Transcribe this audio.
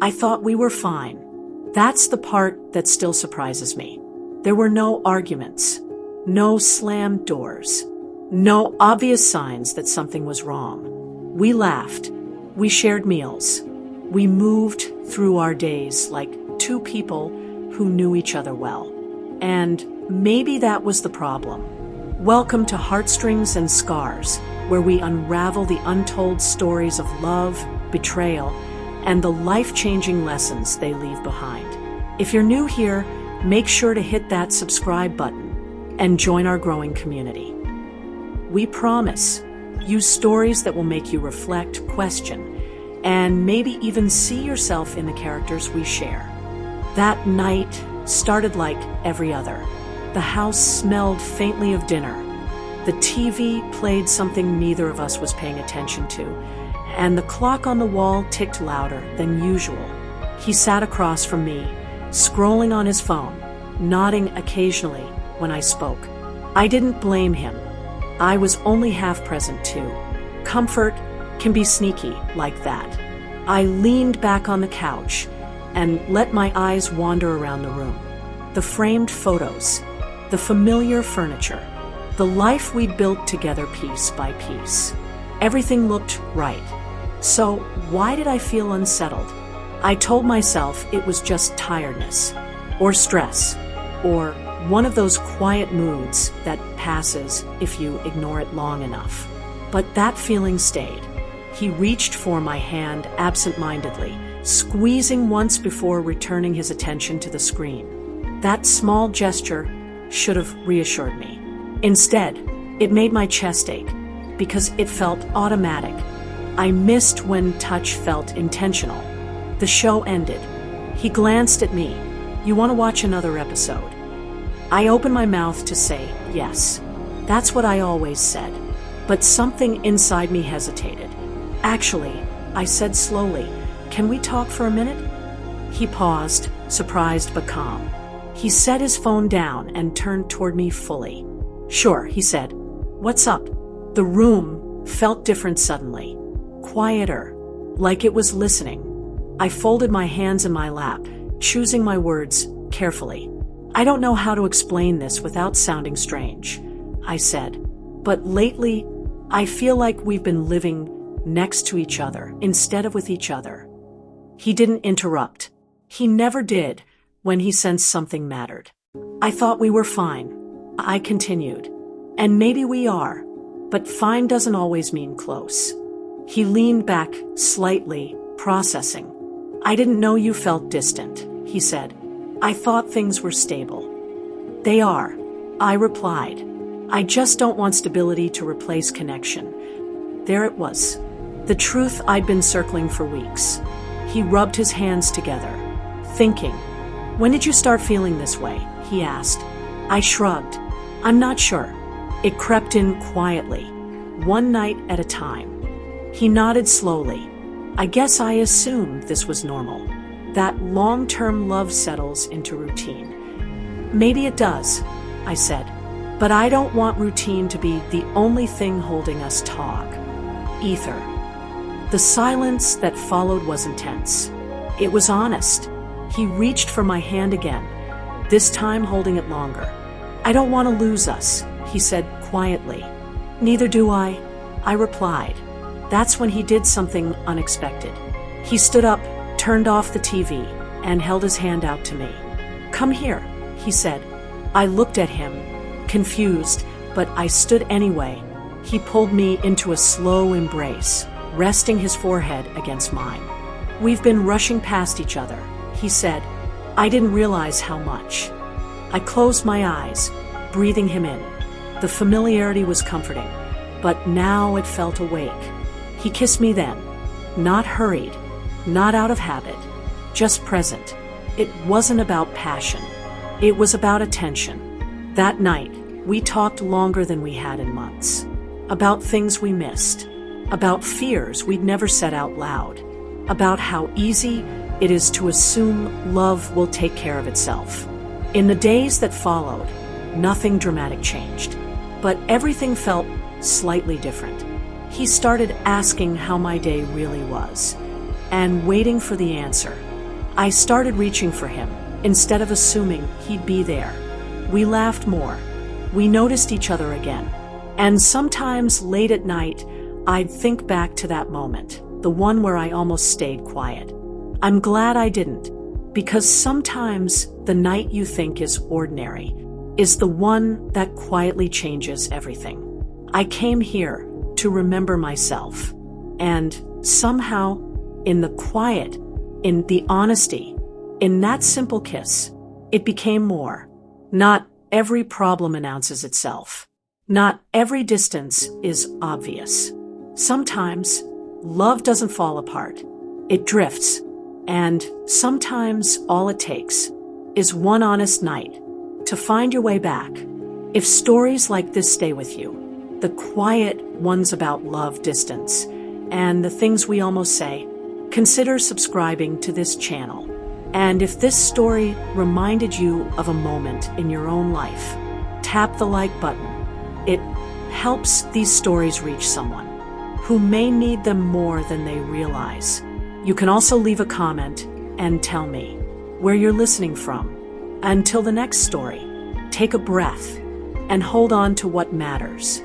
I thought we were fine. That's the part that still surprises me. There were no arguments, no slammed doors, no obvious signs that something was wrong. We laughed. We shared meals. We moved through our days like two people who knew each other well. And maybe that was the problem. Welcome to Heartstrings and Scars, where we unravel the untold stories of love, betrayal, and the life-changing lessons they leave behind. If you're new here, make sure to hit that subscribe button and join our growing community. We promise, use stories that will make you reflect, question, and maybe even see yourself in the characters we share. That night started like every other. The house smelled faintly of dinner. The TV played something neither of us was paying attention to, and the clock on the wall ticked louder than usual. He sat across from me, scrolling on his phone, nodding occasionally when I spoke. I didn't blame him. I was only half present too. Comfort can be sneaky like that. I leaned back on the couch and let my eyes wander around the room. The framed photos, the familiar furniture, the life we'd built together piece by piece. Everything looked right. So why did I feel unsettled? I told myself it was just tiredness, or stress, or one of those quiet moods that passes if you ignore it long enough. But that feeling stayed. He reached for my hand absent-mindedly, squeezing once before returning his attention to the screen. That small gesture should have reassured me. Instead, it made my chest ache because it felt automatic. I missed when touch felt intentional. The show ended. He glanced at me. "You want to watch another episode?" I opened my mouth to say yes. That's what I always said. But something inside me hesitated. "Actually," I said slowly, "can we talk for a minute?" He paused, surprised but calm. He set his phone down and turned toward me fully. "Sure," he said. "What's up?" The room felt different suddenly. Quieter, like it was listening. I folded my hands in my lap, choosing my words carefully. "I don't know how to explain this without sounding strange," I said. "But lately, I feel like we've been living next to each other instead of with each other." He didn't interrupt. He never did when he sensed something mattered. "I thought we were fine," I continued. "And maybe we are, but fine doesn't always mean close." He leaned back slightly, processing. "I didn't know you felt distant," he said. "I thought things were stable." "They are," I replied. "I just don't want stability to replace connection." There it was, the truth I'd been circling for weeks. He rubbed his hands together, thinking. "When did you start feeling this way?" he asked. I shrugged. "I'm not sure." It crept in quietly, one night at a time. He nodded slowly. "I guess I assumed this was normal. That long-term love settles into routine." "Maybe it does," I said. "But I don't want routine to be the only thing holding us taut." Ether. The silence that followed was intense. It was honest. He reached for my hand again, this time holding it longer. "I don't want to lose us," he said quietly. "Neither do I," I replied. That's when he did something unexpected. He stood up, turned off the TV, and held his hand out to me. "Come here," he said. I looked at him, confused, but I stood anyway. He pulled me into a slow embrace, resting his forehead against mine. "We've been rushing past each other," he said. I didn't realize how much. I closed my eyes, breathing him in. The familiarity was comforting, but now it felt awake. He kissed me then, not hurried, not out of habit, just present. It wasn't about passion. It was about attention. That night, we talked longer than we had in months. About things we missed. About fears we'd never said out loud. About how easy it is to assume love will take care of itself. In the days that followed, nothing dramatic changed. But everything felt slightly different. He started asking how my day really was, and waiting for the answer. I started reaching for him, instead of assuming he'd be there. We laughed more. We noticed each other again. And sometimes late at night, I'd think back to that moment, the one where I almost stayed quiet. I'm glad I didn't, because sometimes the night you think is ordinary is the one that quietly changes everything. I came here to remember myself, and somehow, in the quiet, in the honesty, in that simple kiss, it became more. Not every problem announces itself. Not every distance is obvious. Sometimes, love doesn't fall apart. It drifts. And sometimes all it takes is one honest night to find your way back. If stories like this stay with you, the quiet ones about love, distance, and the things we almost say, consider subscribing to this channel. And if this story reminded you of a moment in your own life, tap the like button. It helps these stories reach someone who may need them more than they realize. You can also leave a comment and tell me where you're listening from. Until the next story, take a breath and hold on to what matters.